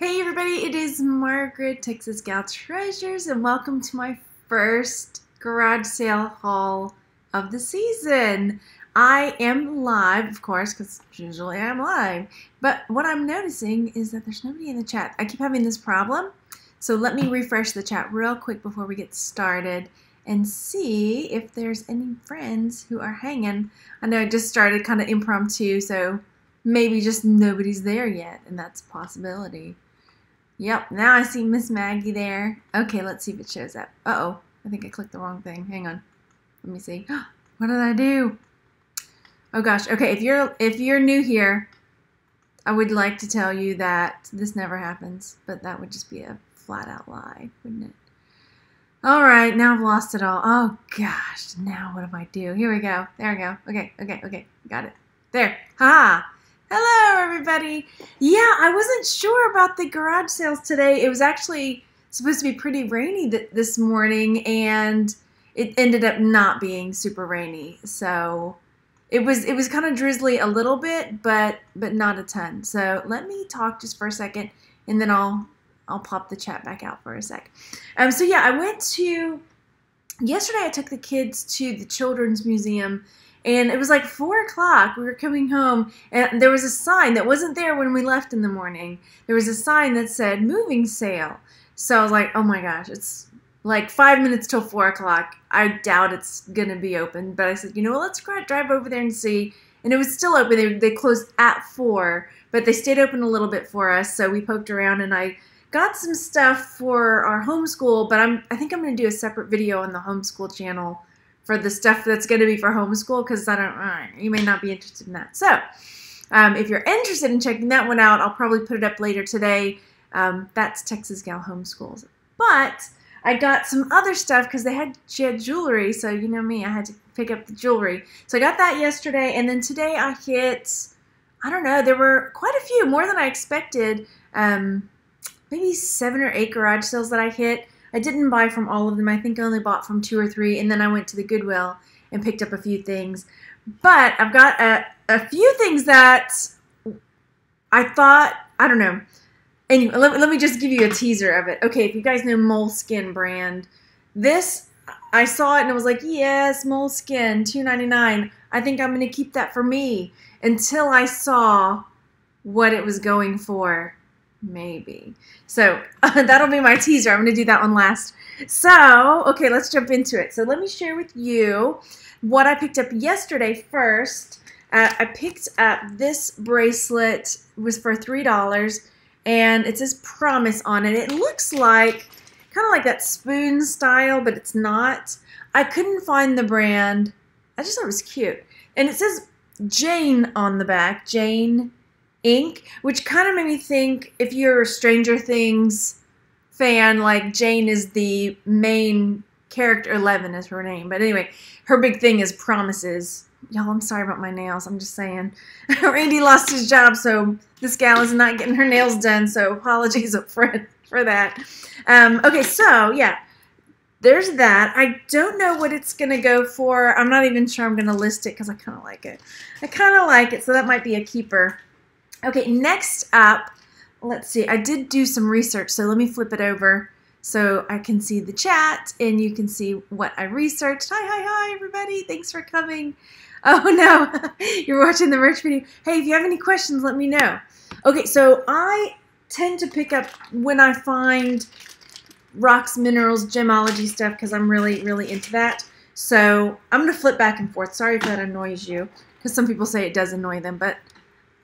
Hey everybody, it is Margaret, Texas Gal Treasures, and welcome to my first garage sale haul of the season. I am live, of course, because usually I'm live, but what I'm noticing is that there's nobody in the chat. I keep having this problem, so let me refresh the chat real quick before we get started and see if there's any friends who are hanging. I know I just started kind of impromptu, so maybe just nobody's there yet, and that's a possibility. Yep, now I see Miss Maggie there. Okay, let's see if it shows up. Uh-oh, I think I clicked the wrong thing. Hang on. Let me see. What did I do? Oh gosh. Okay, if you're new here, I would like to tell you that this never happens, but that would just be a flat out lie, wouldn't it? All right, now I've lost it all. Oh gosh, now what do I do? Here we go. There we go. Okay. Got it. There. Ha! Hello, everybody. Yeah, I wasn't sure about the garage sales today. It was actually supposed to be pretty rainy this morning, and it ended up not being super rainy. So it was kind of drizzly a little bit, but not a ton. So let me talk just for a second, and then I'll pop the chat back out for a sec. So yeah, yesterday I took the kids to the Children's Museum. And it was like 4 o'clock. We were coming home, and there was a sign that wasn't there when we left in the morning. There was a sign that said moving sale. So I was like, oh my gosh, it's like 5 minutes till 4 o'clock. I doubt it's going to be open. But I said, you know what, let's drive over there and see. And it was still open. They closed at 4, but they stayed open a little bit for us. So we poked around, and I got some stuff for our homeschool. But I think I'm going to do a separate video on the homeschool channel for the stuff that's going to be for homeschool, because you may not be interested in that. So if you're interested in checking that one out, I'll probably put it up later today. That's Texas Gal Homeschools. But I got some other stuff because she had jewelry, so you know me, I had to pick up the jewelry. So I got that yesterday, and then today I hit, I don't know, there were quite a few, more than I expected. Maybe 7 or 8 garage sales that I hit. I didn't buy from all of them. I think I only bought from 2 or 3, and then I went to the Goodwill and picked up a few things. But I've got a few things that I thought, I don't know. Anyway, let me just give you a teaser of it. Okay, if you guys know Moleskin brand, this, I saw it and I was like, yes, Moleskin, $2.99. I think I'm going to keep that for me until I saw what it was going for. Maybe. So that'll be my teaser. I'm going to do that one last. So, okay, let's jump into it. So let me share with you what I picked up yesterday first. I picked up this bracelet. It was for $3, and it says Promise on it. It looks like, kind of like that spoon style, but it's not. I couldn't find the brand. I just thought it was cute. And it says Jane on the back. Jane Ink, which kind of made me think, if you're a Stranger Things fan, like Jane is the main character, 11 is her name, but anyway, her big thing is promises. Y'all, I'm sorry about my nails, I'm just saying. Randy lost his job, so this gal is not getting her nails done, so apologies up front for that. Okay, so yeah, there's that. I don't know what it's going to go for. I'm not even sure I'm going to list it because I kind of like it. So that might be a keeper. Okay, next up, let's see. I did do some research, so let me flip it over so I can see the chat and you can see what I researched. Hi, everybody. Thanks for coming. Oh, no. You're watching the merch video. Hey, if you have any questions, let me know. Okay, so I tend to pick up when I find rocks, minerals, gemology stuff because I'm really, really into that. So I'm going to flip back and forth. Sorry if that annoys you, because some people say it does annoy them, but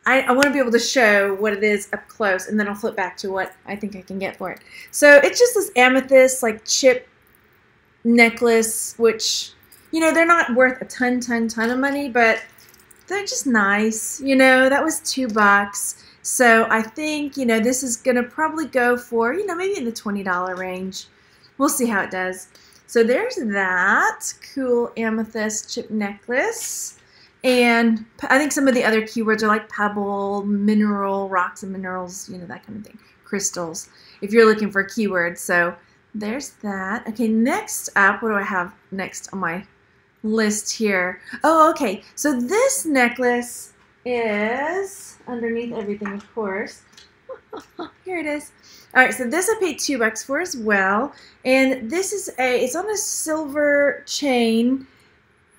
I want to be able to show what it is up close, and then I'll flip back to what I think I can get for it. So it's just this amethyst, like, chip necklace, which, you know, they're not worth a ton of money, but they're just nice. You know, that was $2. So I think, you know, this is going to probably go for, you know, maybe in the $20 range. We'll see how it does. So there's that cool amethyst chip necklace. And I think some of the other keywords are like pebble, mineral, rocks and minerals, you know, that kind of thing. Crystals, if you're looking for keywords. So there's that. Okay, next up, what do I have next on my list here? Oh, okay. So this necklace is underneath everything, of course. Here it is. All right, so this I paid $2 for as well, and this is it's on a silver chain,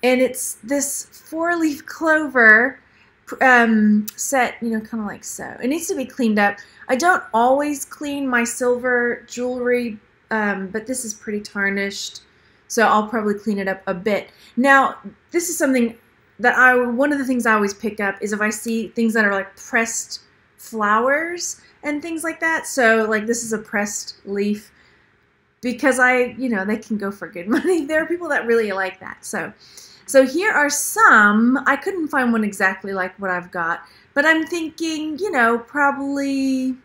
and it's this 4-leaf clover set, you know, kind of like so. It needs to be cleaned up. I don't always clean my silver jewelry, but this is pretty tarnished, so I'll probably clean it up a bit. Now, this is something that one of the things I always pick up is if I see things that are like pressed flowers and things like that. So like this is a pressed leaf, because you know, they can go for good money. There are people that really like that. So here are some. I couldn't find one exactly like what I've got, but I'm thinking, you know, probably,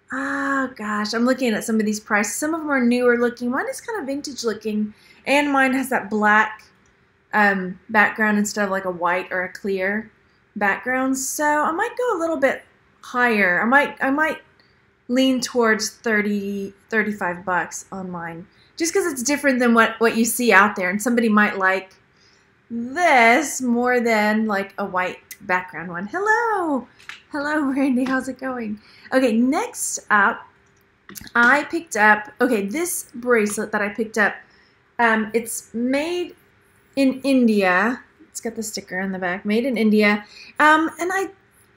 gosh, I'm looking at some of these prices. Some of them are newer looking. Mine is kind of vintage looking, and mine has that black background instead of like a white or a clear background. So I might go a little bit higher. I might lean towards 35 bucks on mine, just because it's different than what you see out there, and somebody might like this more than like a white background one. Hello Randy, how's it going? Okay, next up I picked up, okay, this bracelet that I picked up, it's made in India. It's got the sticker on the back, made in India, and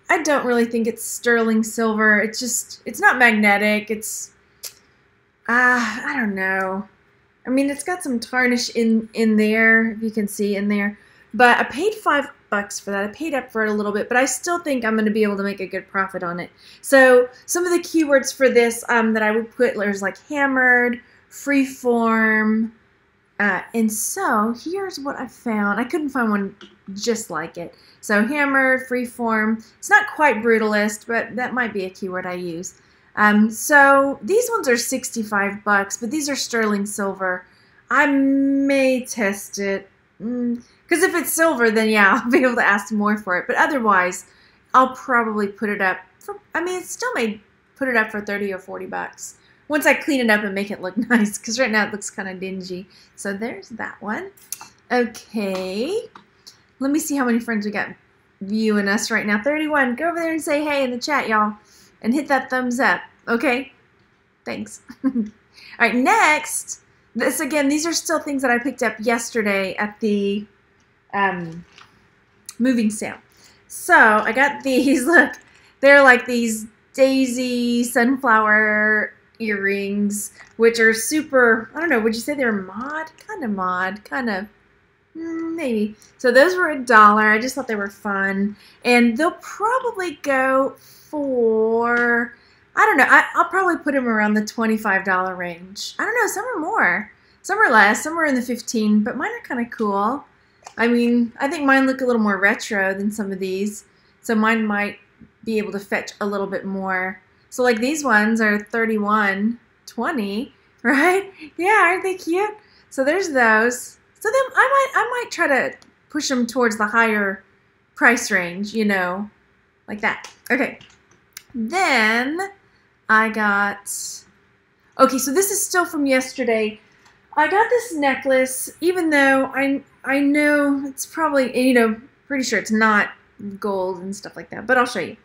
I don't really think it's sterling silver. It's not magnetic. It's, I don't know. I mean, it's got some tarnish in there, if you can see in there. But I paid $5 for that. I paid up for it a little bit, but I still think I'm going to be able to make a good profit on it. So some of the keywords for this that I would put, there's like hammered, freeform, and so here's what I found. I couldn't find one just like it. So hammered, freeform. It's not quite brutalist, but that might be a keyword I use. So these ones are 65 bucks, but these are sterling silver. I may test it, because if it's silver, then yeah, I'll be able to ask more for it. But otherwise, I'll probably put it up for, I mean, it still may put it up for 30 or 40 bucks. Once I clean it up and make it look nice, because right now it looks kind of dingy. So there's that one. Okay. Let me see how many friends we got viewing us right now. 31. Go over there and say hey in the chat, y'all. And hit that thumbs up. Okay? Thanks. All right, next. This again, these are still things that I picked up yesterday at the moving sale. So I got these. Look, they're like these daisy sunflower earrings, which are super, I don't know, would you say they're mod? Kind of. Maybe. So those were $1. I just thought they were fun. And they'll probably go for, I don't know, I'll probably put them around the $25 range. I don't know, some are more. Some are less. Some are in the 15, but mine are kind of cool. I mean, I think mine look a little more retro than some of these. So mine might be able to fetch a little bit more. So like these ones are $31.20, right? Yeah, aren't they cute? So there's those. So then I might try to push them towards the higher price range, you know, like that. Okay. Then I got, okay, so this is still from yesterday. I got this necklace, even though I know it's probably, you know, pretty sure it's not gold and stuff like that, but I'll show you.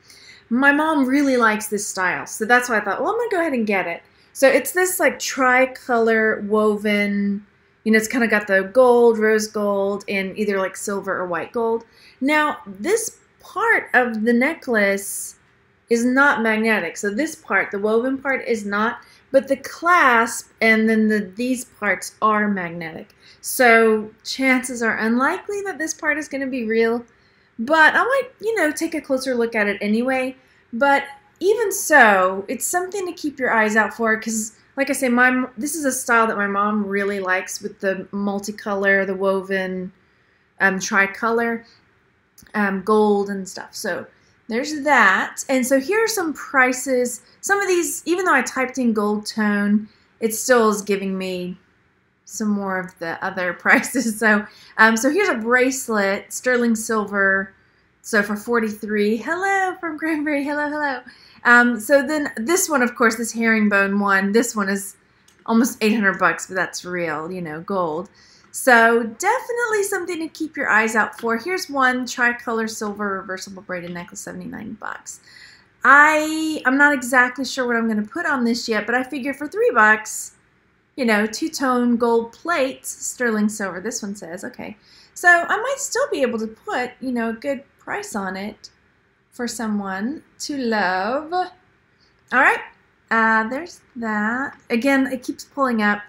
My mom really likes this style, so that's why I thought, well, I'm going to go ahead and get it. So it's this like tri-color woven, you know, it's kind of got the gold, rose gold, and either like silver or white gold. Now, this part of the necklace is not magnetic. So this part, the woven part, is not, but the clasp and then these parts are magnetic. So chances are unlikely that this part is going to be real, but I might, you know, take a closer look at it anyway. But even so, it's something to keep your eyes out for, because like I say, this is a style that my mom really likes, with the multicolor, the woven, tricolor, gold and stuff. So there's that. And so here are some prices. Some of these, even though I typed in gold tone, it still is giving me some more of the other prices. So, so here's a bracelet, sterling silver. So for $43. Hello from Cranberry. Hello, hello. So then this one, of course, this herringbone one, this one is almost 800 bucks, but that's real, you know, gold. So definitely something to keep your eyes out for. Here's one tricolor silver reversible braided necklace, 79 bucks. I'm not exactly sure what I'm going to put on this yet, but I figure for $3, you know, two-tone gold plates, sterling silver, this one says, okay. So I might still be able to put, you know, a good price on it for someone to love. All right, there's that. Again, it keeps pulling up.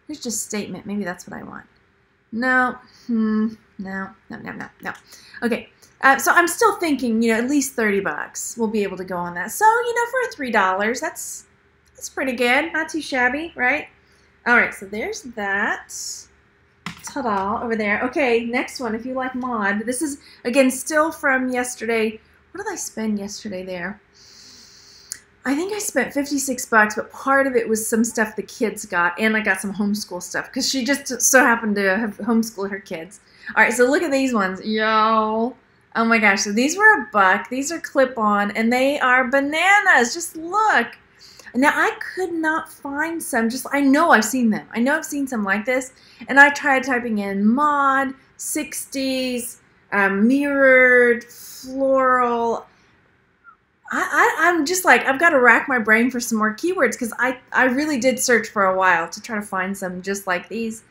Here's just statement. Maybe that's what I want. No, no. Okay, so I'm still thinking, you know, at least $30 we'll be able to go on that. So, you know, for $3, that's pretty good. Not too shabby, right? All right, so there's that. Ta-da, over there. Okay, next one, if you like mod. This is, again, still from yesterday. What did I spend yesterday there? I think I spent $56, but part of it was some stuff the kids got, and I got some homeschool stuff, because she just so happened to have homeschooled her kids. All right, so look at these ones. Yo. Oh my gosh, so these were $1. These are clip-on, and they are bananas. Just look. Now, I could not find some. I know I've seen them. I know I've seen some like this. And I tried typing in mod, 60s, mirrored, floral. I'm just like, I've got to rack my brain for some more keywords because I really did search for a while to try to find some just like these.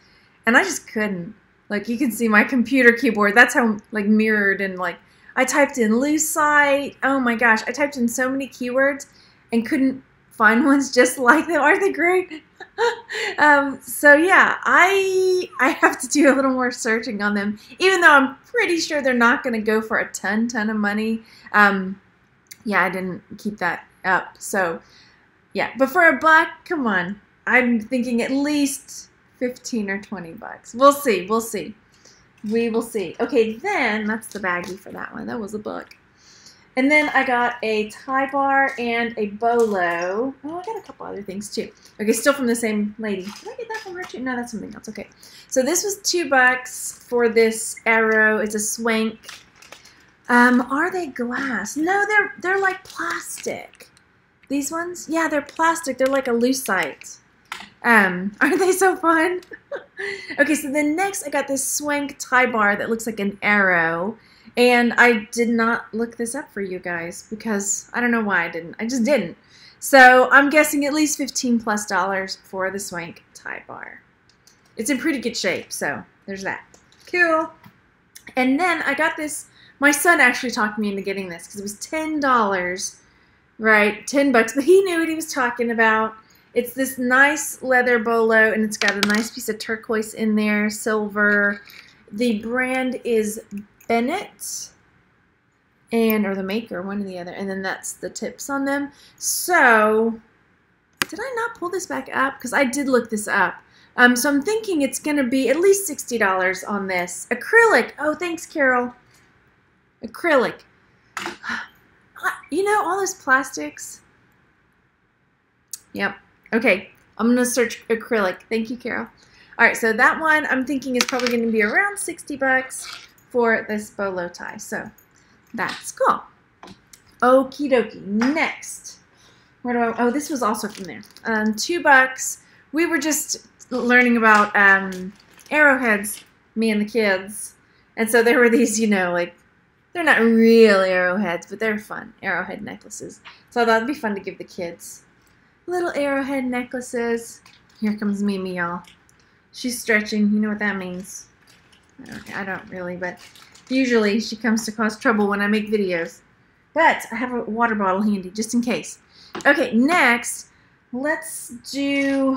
And I just couldn't. Like, you can see my computer keyboard. That's how, like, mirrored and, like, I typed in lucite. Oh, my gosh. I typed in so many keywords and couldn't find ones just like them. Aren't they great? So yeah, I have to do a little more searching on them, even though I'm pretty sure they're not going to go for a ton of money. Yeah, I didn't keep that up. So yeah, but for $1, come on. I'm thinking at least 15 or 20 bucks. We'll see. We'll see. We will see. Okay, then that's the baggie for that one. That was $1. And then I got a tie bar and a bolo. Oh, I got a couple other things too. Okay, still from the same lady. Did I get that from her too? No, that's something else. Okay. So this was $2 for this arrow. It's a swank. Are they glass? No, they're like plastic. These ones? Yeah, they're plastic. They're like a lucite. Aren't they so fun? Okay, so then next I got this swank tie bar that looks like an arrow. And I did not look this up for you guys because I don't know why I didn't. I just didn't. So I'm guessing at least $15+ for the swank tie bar. It's in pretty good shape, so there's that. Cool. And then I got this. My son actually talked me into getting this because it was $10, right? $10, but he knew what he was talking about. It's this nice leather bolo, and it's got a nice piece of turquoise in there, silver. The brand is Bennett, or the maker, one or the other, and then that's the tips on them. So, did I not pull this back up? Because I did look this up. So I'm thinking it's going to be at least $60 on this. Acrylic. Oh, thanks, Carol. Acrylic. You know, all those plastics. Yep. Okay, I'm going to search acrylic. Thank you, Carol. All right, so that one I'm thinking is probably going to be around $60 for this bolo tie. So that's cool. Okie dokie. Next. Where do I, oh, this was also from there. $2. We were just learning about arrowheads, me and the kids. And so there were these, you know, like, they're not real arrowheads, but they're fun. Arrowhead necklaces. So I thought it'd be fun to give the kids little arrowhead necklaces. Here comes Mimi, y'all. She's stretching. You know what that means. I don't really, but usually she comes to cause trouble when I make videos. But I have a water bottle handy just in case. Okay, next, let's see,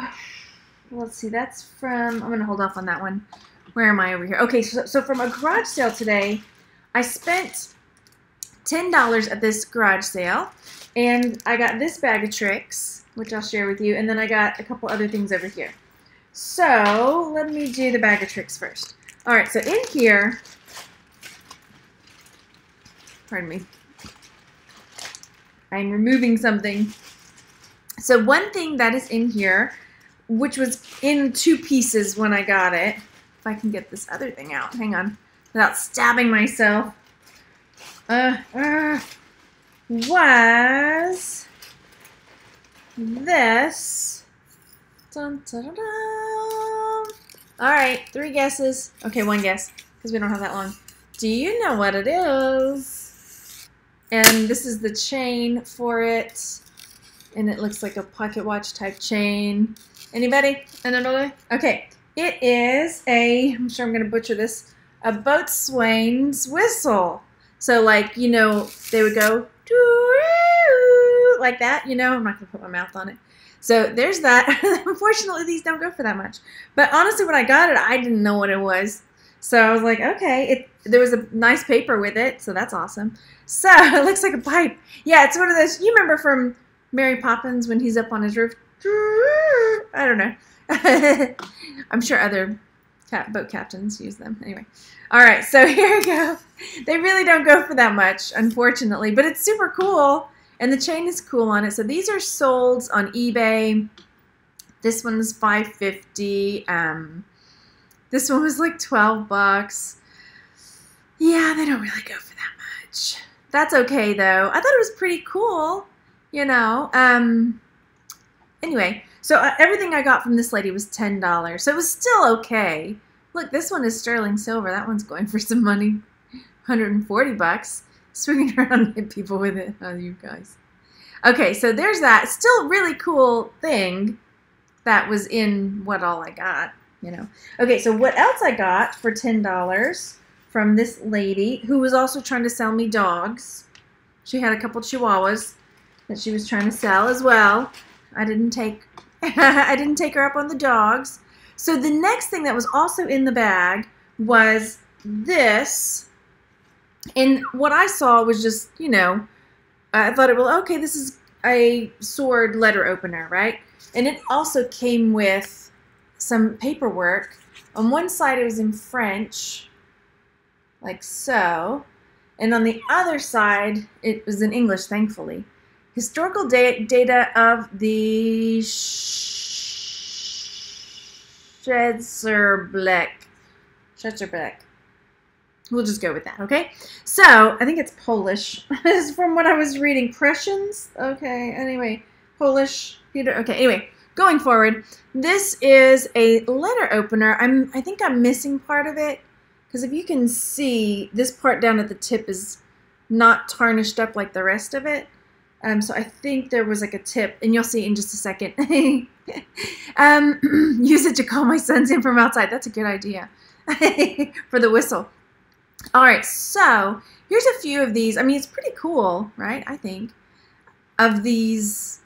that's from, I'm going to hold off on that one. Where am I over here? Okay, so from a garage sale today, I spent $10 at this garage sale, and I got this bag of tricks, which I'll share with you, and then I got a couple other things over here. So, let me do the bag of tricks first. Alright, so in here, pardon me, I'm removing something. So one thing that is in here, which was in 2 pieces when I got it, if I can get this other thing out, hang on, without stabbing myself, was this. Dun, dun, dun, dun. Alright, 3 guesses. Okay, 1 guess, because we don't have that long. Do you know what it is? And this is the chain for it. And it looks like a pocket watch type chain. Anybody? Another? Okay. It is I'm sure I'm going to butcher this, a boatswain's whistle. So like, you know, they would go like that, you know. I'm not going to put my mouth on it. So there's that. Unfortunately, these don't go for that much. But honestly, when I got it, I didn't know what it was. So I was like, okay. There was a nice paper with it, so that's awesome. So it looks like a pipe. Yeah, it's one of those, you remember from Mary Poppins when he's up on his roof? I don't know. I'm sure other boat captains use them. Anyway. All right, so here we go. They really don't go for that much, unfortunately, but it's super cool, and the chain is cool on it. So these are sold on eBay. This one's $5.50. This one was like $12. Yeah, they don't really go for that much. That's okay, though. I thought it was pretty cool, you know. Anyway, so everything I got from this lady was $10. So it was still okay. Look, this one is sterling silver. That one's going for some money. $140. Swinging around and hit people with it. Oh, you guys. Okay, so there's that. Still really cool thing that was in what all I got, you know. Okay, so what else I got for $10 from this lady who was also trying to sell me dogs. She had a couple Chihuahuas that she was trying to sell as well. I didn't take her up on the dogs. So the next thing that was also in the bag was this. And what I saw was just, you know, I thought, well, okay, this is a sword letter opener, right? And it also came with some paperwork. On one side it was in French, like so. And on the other side it was in English, thankfully. Historical data of the Szerbek. We'll just go with that, okay? So, I think it's Polish. This is from what I was reading. Prussians? Okay, anyway. Polish. Peter. Okay, anyway. Going forward, this is a letter opener. I think I'm missing part of it. Because if you can see, this part down at the tip is not tarnished up like the rest of it. So I think there was like a tip, and you'll see in just a second. Use it to call my sons in from outside. That's a good idea for the whistle. All right, so here's a few of these. I mean, it's pretty cool, right? I think of these.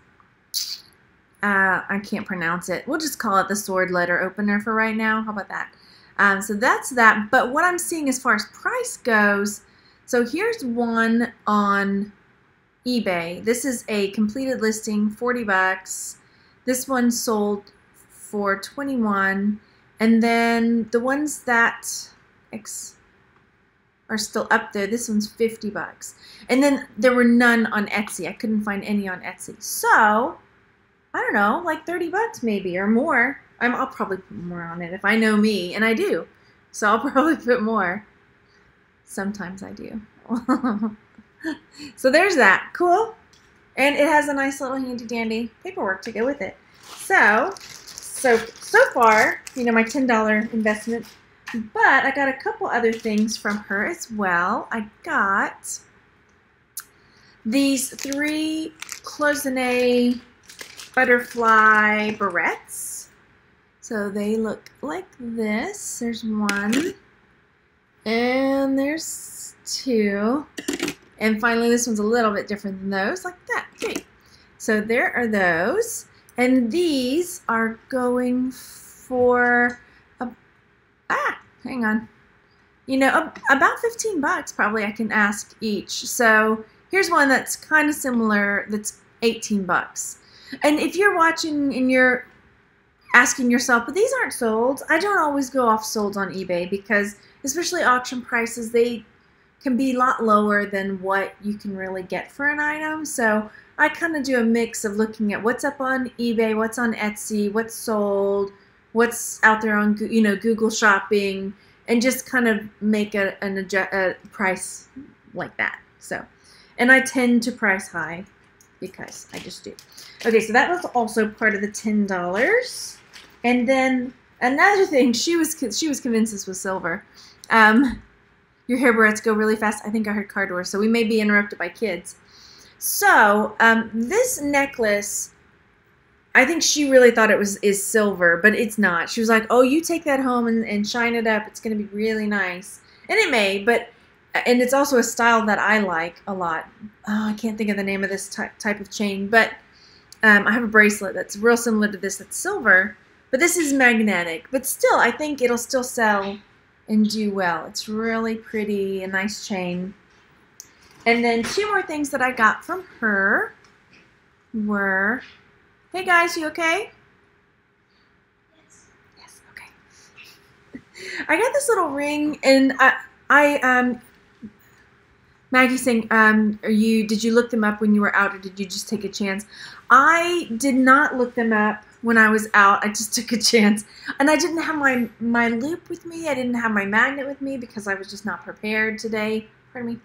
I can't pronounce it. We'll just call it the sword letter opener for right now. How about that? So that's that. But what I'm seeing as far as price goes, so here's one on eBay. This is a completed listing, $40. This one sold for $21, and then the ones that are still up there, this one's $50. And then there were none on Etsy. I couldn't find any on Etsy. So I don't know, like $30 maybe or more. I'll probably put more on it if I know me, and I do. So I'll probably put more. Sometimes I do. So there's that. Cool. And it has a nice little handy dandy paperwork to go with it. So far, you know, my $10 investment. But I got a couple other things from her as well. I got these 3 cloisonné butterfly barrettes. So they look like this. There's one. And there's 2. And finally, this one's a little bit different than those, like that. Great. So there are those. And these are going for, hang on. You know, about $15 probably I can ask each. So here's one that's kind of similar that's $18. And if you're watching and you're asking yourself, but these aren't sold, I don't always go off sold on eBay because especially auction prices, they can be a lot lower than what you can really get for an item. So I kind of do a mix of looking at what's up on eBay, what's on Etsy, what's sold, what's out there on, you know, Google Shopping, and just kind of make a price like that. So, and I tend to price high because I just do. Okay, so that was also part of the $10. And then another thing, she was convinced this was silver. Your hair barrettes go really fast. I think I heard car doors, so we may be interrupted by kids. So this necklace, I think she really thought it is silver, but it's not. She was like, oh, you take that home and shine it up. It's going to be really nice. And it may, and it's also a style that I like a lot. Oh, I can't think of the name of this type of chain, but I have a bracelet that's real similar to this that's silver, but this is magnetic. But still, I think it'll still sell and do well. It's really pretty, a nice chain. And then two more things that I got from her were, hey guys, you okay? Yes. Yes, okay. I got this little ring, and Maggie's saying, did you look them up when you were out, or did you just take a chance? I did not look them up when I was out. I just took a chance. And I didn't have my loop with me. I didn't have my magnet with me because I was just not prepared today. Pardon me.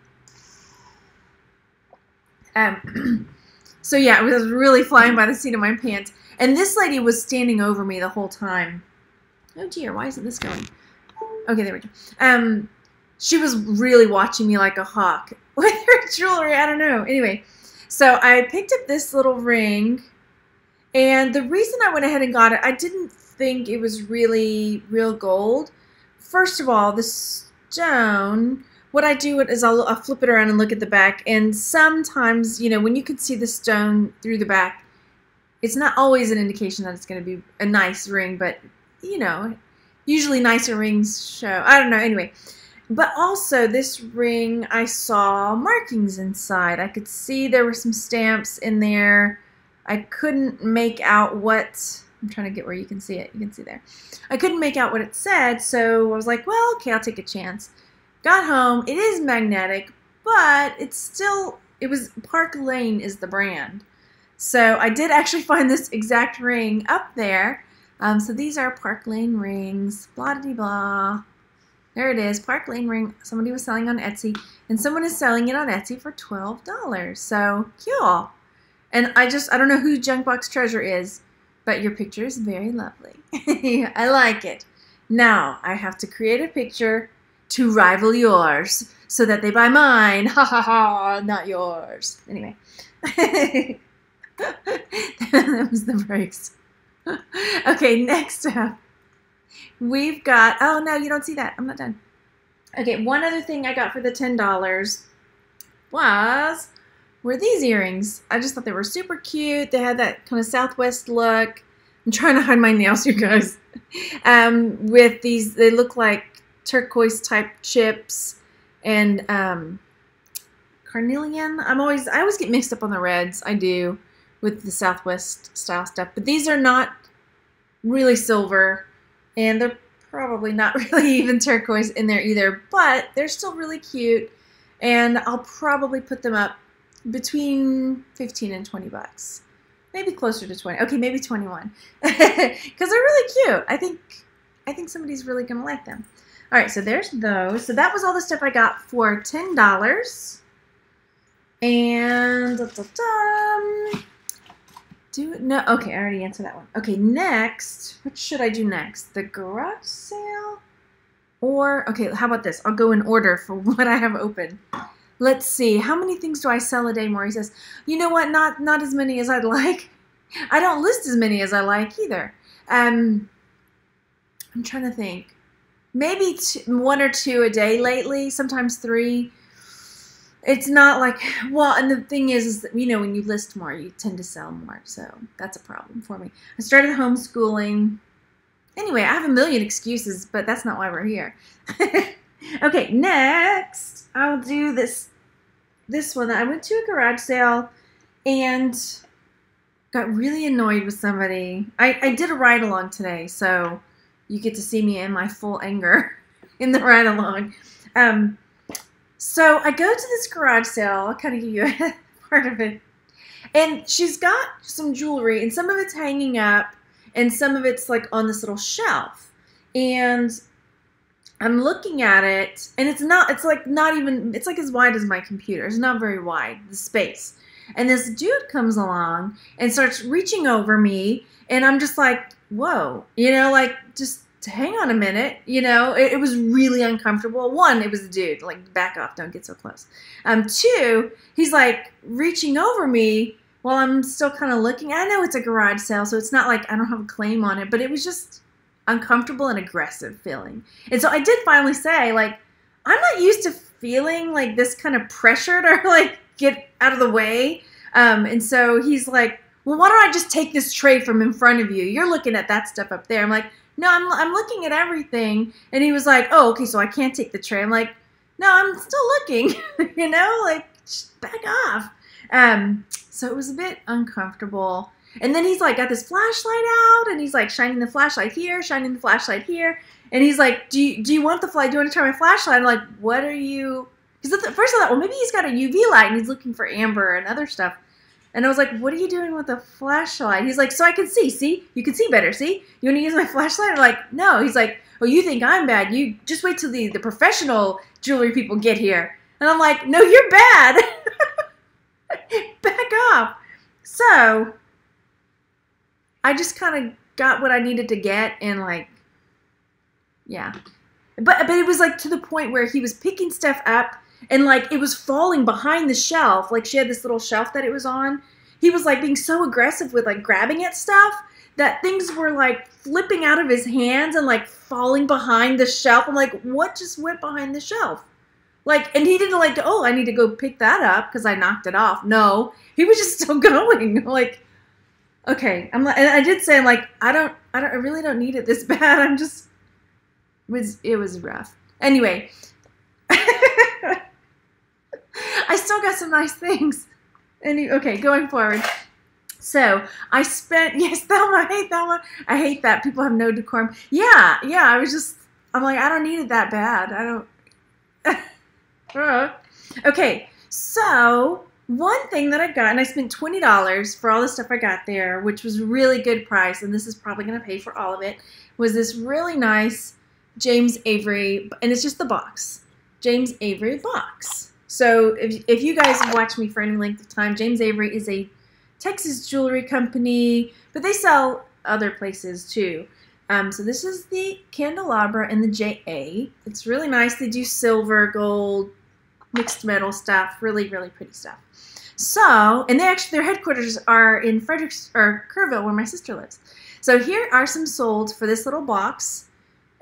So yeah, it was really flying by the seat of my pants. And this lady was standing over me the whole time. Oh dear, why isn't this going? Okay, there we go. She was really watching me like a hawk with her jewelry. I don't know. Anyway, so I picked up this little ring, and the reason I went ahead and got it, I didn't think it was really real gold. First of all, the stone, what I do is I'll flip it around and look at the back, and sometimes, you know, when you can see the stone through the back, it's not always an indication that it's going to be a nice ring, but, you know, usually nicer rings show. I don't know. Anyway. But also, this ring, I saw markings inside. I could see there were some stamps in there. I couldn't make out what... I'm trying to get where you can see it. You can see there. I couldn't make out what it said, so I was like, well, okay, I'll take a chance. Got home. It is magnetic, but it's still... It was... Park Lane is the brand. So I did actually find this exact ring up there. So these are Park Lane rings. Blah-de-blah. There it is, Park Lane ring. Somebody was selling on Etsy, and someone is selling it on Etsy for $12. So, cool. And I don't know who Junkbox Treasure is, but your picture is very lovely. I like it. Now, I have to create a picture to rival yours so that they buy mine. Ha ha ha, not yours. Anyway. That was the breaks. Okay, next up. We've got, oh no, you don't see that. I'm not done. Okay, one other thing I got for the $10 were these earrings. I just thought they were super cute. They had that kind of Southwest look. I'm trying to hide my nails, you guys. With these, they look like turquoise type chips and carnelian. I always get mixed up on the reds. I do with the Southwest style stuff. But these are not really silver. And they're probably not really even turquoise in there either, but they're still really cute, and I'll probably put them up between 15 and 20 bucks. Maybe closer to 20. Okay, maybe 21. Because they're really cute. I think somebody's really going to like them. All right, so there's those. So that was all the stuff I got for $10. And no, okay, I already answered that one. Okay, next, what should I do next? The garage sale? Or, okay, how about this? I'll go in order for what I have open. Let's see, how many things do I sell a day, Maury says? You know what, not as many as I'd like. I don't list as many as I like either. I'm trying to think. Maybe one or two a day lately, sometimes 3. It's not like, well, and the thing is that, you know, when you list more, you tend to sell more. So that's a problem for me. I started homeschooling. Anyway, I have a million excuses, but that's not why we're here. Okay, next, I'll do this one. I went to a garage sale and got really annoyed with somebody. I did a ride-along today, so you get to see me in my full anger in the ride-along. So I go to this garage sale. I'll kind of give you a part of it. And she's got some jewelry, and some of it's hanging up, and some of it's like on this little shelf. And I'm looking at it, and it's like as wide as my computer. It's not very wide, the space. And this dude comes along and starts reaching over me, and I'm just like, whoa, you know, like just hang on a minute, you know, it was really uncomfortable. One, it was a dude, like, back off, don't get so close. Two, he's like reaching over me while I'm still kind of looking. I know it's a garage sale, so it's not like I don't have a claim on it, but it was just uncomfortable and aggressive feeling. And so I did finally say, like, I'm not used to feeling like this kind of pressured or like get out of the way. And so he's like, well, why don't I just take this tray from in front of you? You're looking at that stuff up there. I'm like, no, I'm looking at everything. And he was like, oh, okay, so I can't take the tray. I'm like, no, I'm still looking, you know, like, just back off. So it was a bit uncomfortable. And then he's like got this flashlight out, and he's like shining the flashlight here, shining the flashlight here. And he's like, do you want the flashlight? Do you want to try my flashlight? I'm like, what are you? Because at first I thought, well, maybe he's got a UV light and he's looking for amber and other stuff. And I was like, what are you doing with the flashlight? He's like, so I can see. See? You can see better. See? You want to use my flashlight? I'm like, no. He's like, oh, you think I'm bad. You just wait till the professional jewelry people get here. And I'm like, no, you're bad. Back off. So I just kind of got what I needed to get, and like, yeah. But it was like to the point where he was picking stuff up, and like it was falling behind the shelf. Like she had this little shelf that it was on. He was like being so aggressive with like grabbing at stuff that things were like flipping out of his hands and like falling behind the shelf. I'm like, what just went behind the shelf? Like, and he didn't like, oh, I need to go pick that up because I knocked it off. No, he was just still going. Like, okay, I'm like, and I did say, I'm like, I really don't need it this bad. I'm just, it was rough. Anyway, I still got some nice things. Okay, going forward. So I spent, yes, Thelma, I hate Thelma. I hate that people have no decorum. Yeah, I'm like, I don't need it that bad. I don't. Okay, so one thing that I got, and I spent $20 for all the stuff I got there, which was really good price, and this is probably going to pay for all of it, was this really nice James Avery, and it's just the box, James Avery box. So if you guys have watched me for any length of time, James Avery is a Texas jewelry company, but they sell other places too. So this is the candelabra and the JA. It's really nice. They do silver, gold, mixed metal stuff. Really, really pretty stuff. So, and their headquarters are in Kerrville, where my sister lives. So here are some sold for this little box.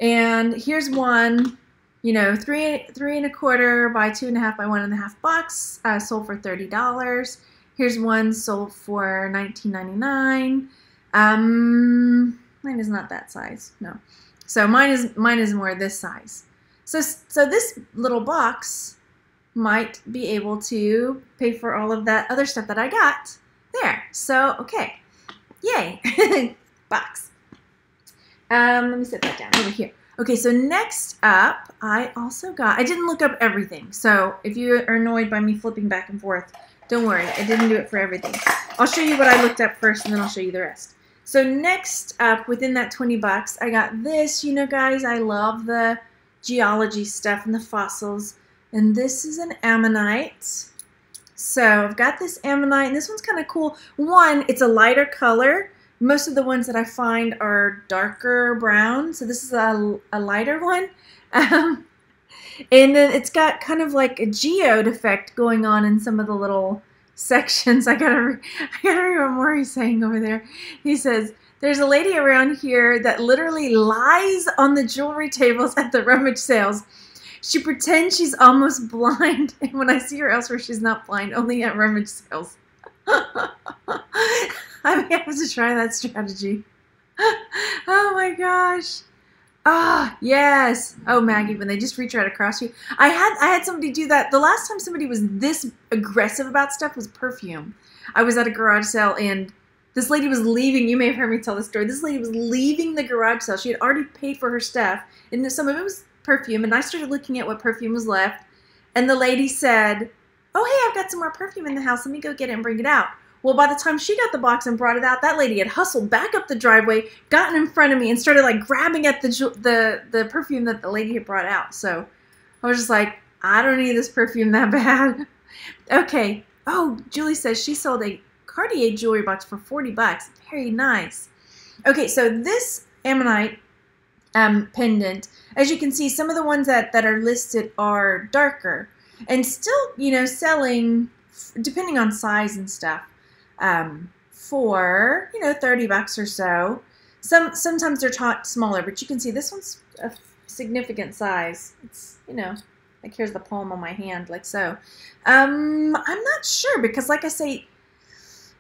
And here's one, you know, 3¼ by 2½ by 1½ box, sold for $30. Here's one sold for $19.99. Mine is not that size, no. So mine is more this size. So this little box might be able to pay for all of that other stuff that I got there. So, okay. Yay. Box. Let me set that down over here. Okay, so next up, I didn't look up everything. So if you are annoyed by me flipping back and forth, don't worry. I didn't do it for everything. I'll show you what I looked up first, and then I'll show you the rest. So next up, within that $20, I got this. You know, guys, I love the geology stuff and the fossils. And this is an ammonite. So I've got this ammonite, and this one's kind of cool. One, it's a lighter color. Most of the ones that I find are darker brown. So this is a lighter one. And then it's got kind of like a geode effect going on in some of the little sections. I gotta read what Maury's saying over there. He says, there's a lady around here that literally lies on the jewelry tables at the rummage sales. She pretends she's almost blind, and when I see her elsewhere, she's not blind, only at rummage sales. I may have to try that strategy. Oh my gosh. Ah, yes. Oh, Maggie, when they just reach right across you. I had somebody do that. The last time somebody was this aggressive about stuff was perfume. I was at a garage sale, and this lady was leaving. You may have heard me tell this story. This lady was leaving the garage sale. She had already paid for her stuff, and some of it was perfume, and I started looking at what perfume was left, and the lady said, oh, hey, I've got some more perfume in the house. Let me go get it and bring it out. Well, by the time she got the box and brought it out, that lady had hustled back up the driveway, gotten in front of me, and started like grabbing at the perfume that the lady had brought out. So I was just like, I don't need this perfume that bad. Okay. Oh, Julie says she sold a Cartier jewelry box for $40. Very nice. Okay, so this ammonite pendant. As you can see, some of the ones that are listed are darker and still, you know, selling, depending on size and stuff, for, you know, 30 bucks or so. Sometimes they're taught smaller, but you can see this one's a significant size. It's, you know, like here's the palm of my hand, like so. I'm not sure because, like I say,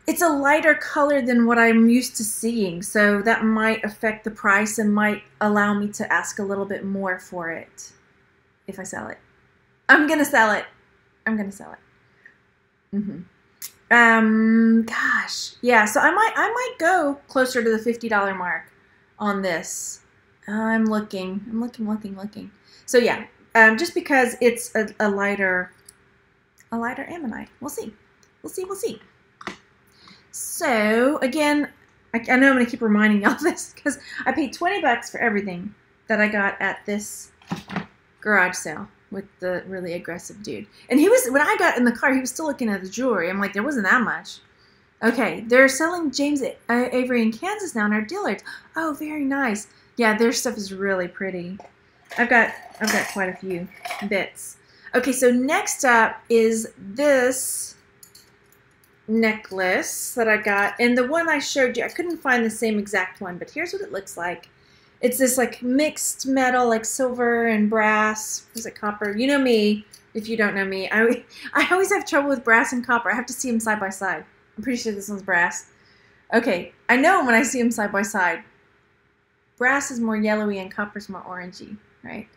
it's a lighter color than what I'm used to seeing, so that might affect the price and might allow me to ask a little bit more for it if I sell it. I'm gonna sell it. I'm gonna sell it. Gosh, yeah. So I might go closer to the $50 mark on this. I'm looking. So yeah, just because it's a lighter ammonite. We'll see. So again, I know I'm gonna keep reminding y'all this because I paid 20 bucks for everything that I got at this garage sale with the really aggressive dude. And he was, when I got in the car, he was still looking at the jewelry. I'm like, there wasn't that much. Okay, they're selling James Avery in Kansas now in our dealers. Oh, very nice. Yeah, their stuff is really pretty. I've got quite a few bits. Okay, so next up is this necklace that I got, and the one I showed you, I couldn't find the same exact one, but here's what it looks like. It's this like mixed metal, like silver and brass. Was it copper? You know me. If you don't know me, I always have trouble with brass and copper. I have to see them side by side. I'm pretty sure this one's brass. Okay, I know when I see them side by side. Brass is more yellowy and copper's more orangey, right?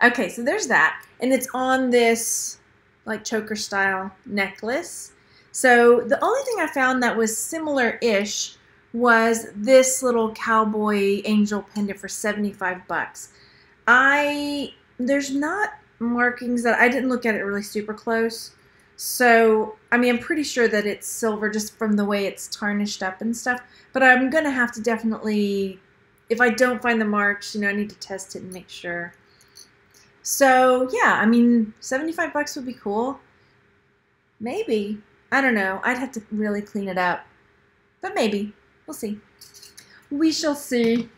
Okay, so there's that, and it's on this like choker style necklace. So the only thing I found that was similar-ish was this little cowboy angel pendant for 75 bucks. There's not markings that I didn't look at it really super close. So, I mean, I'm pretty sure that it's silver just from the way it's tarnished up and stuff. But I'm going to have to definitely, if I don't find the marks, you know, I need to test it and make sure. So, yeah, I mean, 75 bucks would be cool. Maybe. I don't know. I'd have to really clean it up. But maybe. We'll see. We shall see.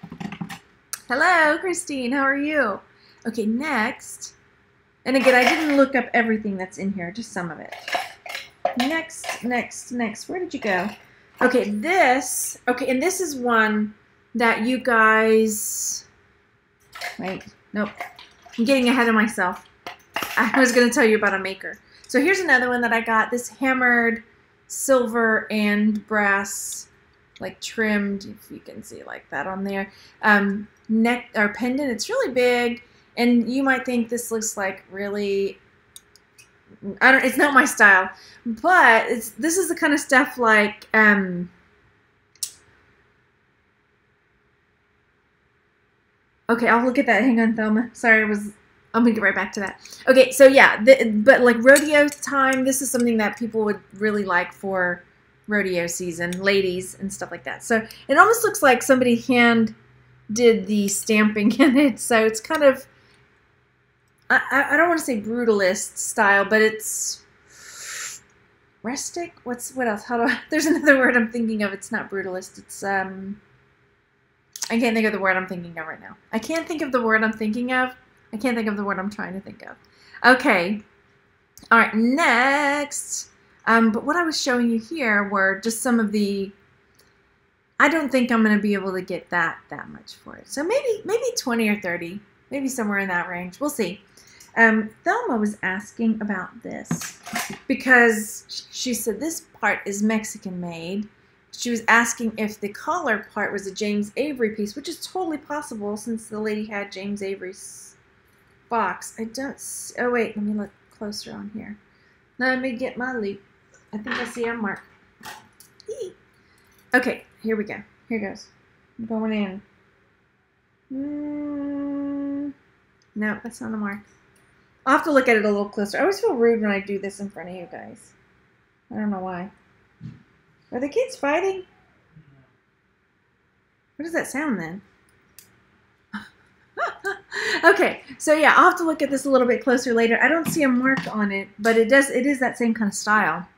Hello, Christine. How are you? Okay, next. And again, I didn't look up everything that's in here, just some of it. Next. Where did you go? Okay, this. Okay, and this is one that you guys... Wait, nope. I'm getting ahead of myself. I was going to tell you about a maker. So here's another one that I got. This hammered silver and brass, like trimmed, if you can see like that on there, neck or pendant. It's really big, and you might think this looks like really, it's not my style, but this is the kind of stuff like, okay, I'll look at that. Hang on, Thelma. Sorry, I'm going to get right back to that. Okay, so yeah, but like rodeo time, this is something that people would really like for rodeo season, ladies and stuff like that. So it almost looks like somebody hand did the stamping in it. So it's kind of, I don't want to say brutalist style, but it's rustic. What else? There's another word I'm thinking of. It's not brutalist. It's, I can't think of the word I'm thinking of right now. I can't think of the word I'm thinking of. I can't think of the word I'm trying to think of. Okay. All right, next. But what I was showing you here were just some of the, I don't think I'm going to be able to get that much for it. So maybe 20 or 30, maybe somewhere in that range. We'll see. Thelma was asking about this because she said this part is Mexican made. She was asking if the collar part was a James Avery piece, which is totally possible since the lady had James Avery's box. I don't see, oh wait, let me look closer on here. Let me get my loop. I think I see our mark. Okay, here we go. Here goes. I'm going in. No, that's not a mark. I'll have to look at it a little closer. I always feel rude when I do this in front of you guys. I don't know why. Are the kids fighting? What does that sound then? Okay, so yeah, I'll have to look at this a little bit closer later. I don't see a mark on it, but it is that same kind of style.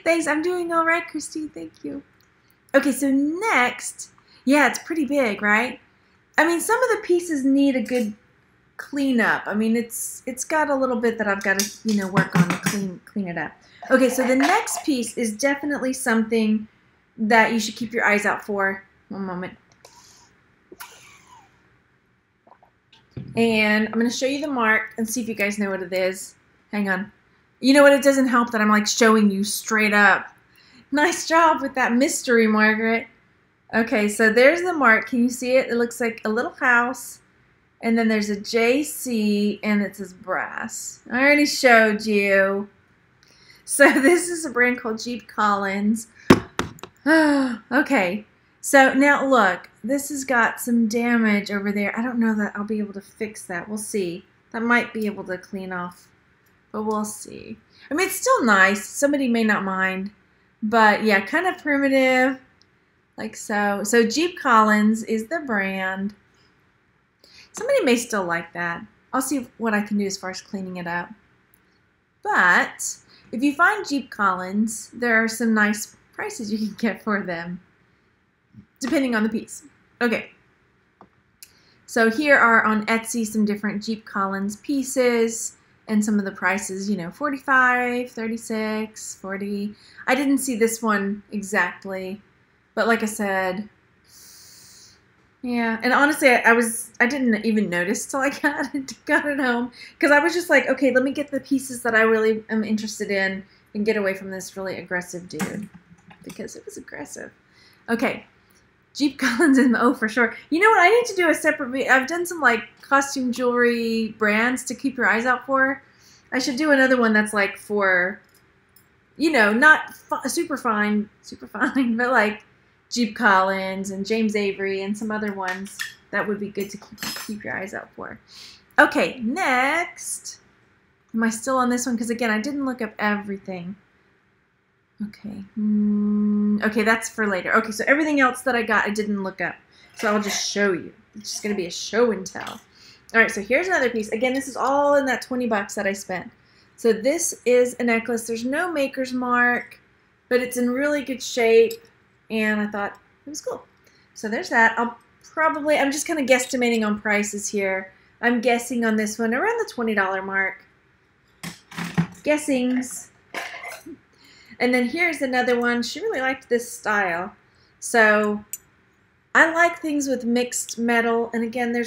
Thanks, I'm doing all right, Christine. Thank you. Okay, so next, Yeah, it's pretty big, right? I mean, some of the pieces need a good cleanup. I mean, it's got a little bit that I've got to, you know, work on to clean it up. Okay, so the next piece is definitely something that you should keep your eyes out for. One moment. And I'm going to show you the mark and see if you guys know what it is. Hang on. You know what? It doesn't help that I'm like showing you straight up. Nice job with that mystery, Margaret. Okay, so there's the mark. Can you see it? It looks like a little house. And then there's a JC, and it says brass. I already showed you. So this is a brand called Jeep Collins. Okay, so now look. This has got some damage over there. I don't know that I'll be able to fix that. We'll see. That might be able to clean off, but we'll see. I mean, it's still nice. Somebody may not mind. But yeah, kind of primitive. Like so. So Jeep Collins is the brand. Somebody may still like that. I'll see what I can do as far as cleaning it up. But if you find Jeep Collins, there are some nice prices you can get for them, depending on the piece. Okay. So here are on Etsy some different Jeep Collins pieces and some of the prices, you know, 45, 36, 40. I didn't see this one exactly, but like I said, yeah, and honestly, I didn't even notice till I got it home, because I was just like, okay, let me get the pieces that I really am interested in and get away from this really aggressive dude, because it was aggressive. Okay, Jeep Collins and oh, for sure. You know what? I need to do a separate. I've done some like costume jewelry brands to keep your eyes out for. I should do another one that's like for, you know, not super fine, but like Jeep Collins and James Avery and some other ones that would be good to keep your eyes out for. Okay, next. Am I still on this one? Because again, I didn't look up everything. Okay. Okay, that's for later. Okay, so everything else that I got, I didn't look up. So I'll just show you. It's just going to be a show and tell. All right, so here's another piece. Again, this is all in that 20 bucks that I spent. So this is a necklace. There's no maker's mark, but it's in really good shape. And I thought it was cool. So there's that. I'm just kind of guesstimating on prices here. I'm guessing on this one around the $20 mark. Guessings. And then here's another one. She really liked this style. So I like things with mixed metal. And again, I'm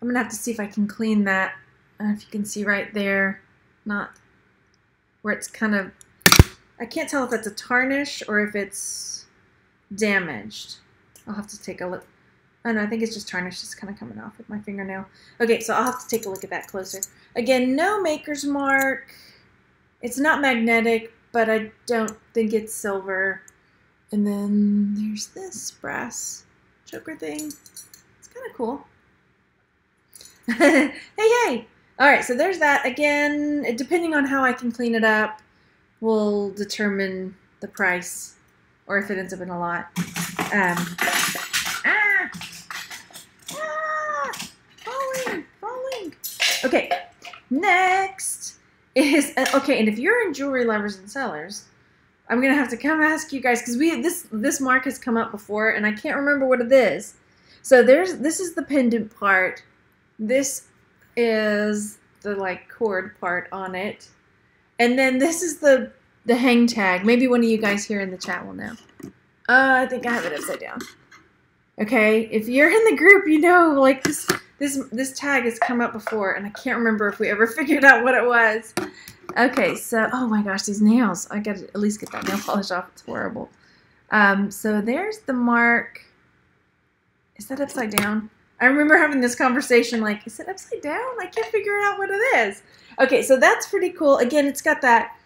going to have to see if I can clean that. I don't know if you can see right there. Not where it's kind of, I can't tell if it's a tarnish or if it's damaged. I'll have to take a look. Oh no, I think it's just tarnish. It's kind of coming off with my fingernail. Okay, so I'll have to take a look at that closer. Again, no maker's mark. It's not magnetic, but I don't think it's silver. And then there's this brass choker thing. It's kind of cool. Hey! All right, so there's that. Again, depending on how I can clean it up, will determine the price, or if it ends up in a lot. Falling. Okay, next is okay. And if you're in Jewelry Lovers and Sellers, I'm gonna have to come ask you guys because this mark has come up before, and I can't remember what it is. So this is the pendant part. This is the like cord part on it, and then this is the hang tag. Maybe one of you guys here in the chat will know. I think I have it upside down. Okay, if you're in the group, you know, like this tag has come up before, and I can't remember if we ever figured out what it was. Okay, so oh my gosh, these nails! I got to at least get that nail polish off. It's horrible. So there's the mark. Is that upside down? I remember having this conversation like, is it upside down? I can't figure out what it is. Okay, so that's pretty cool. Again, it's got that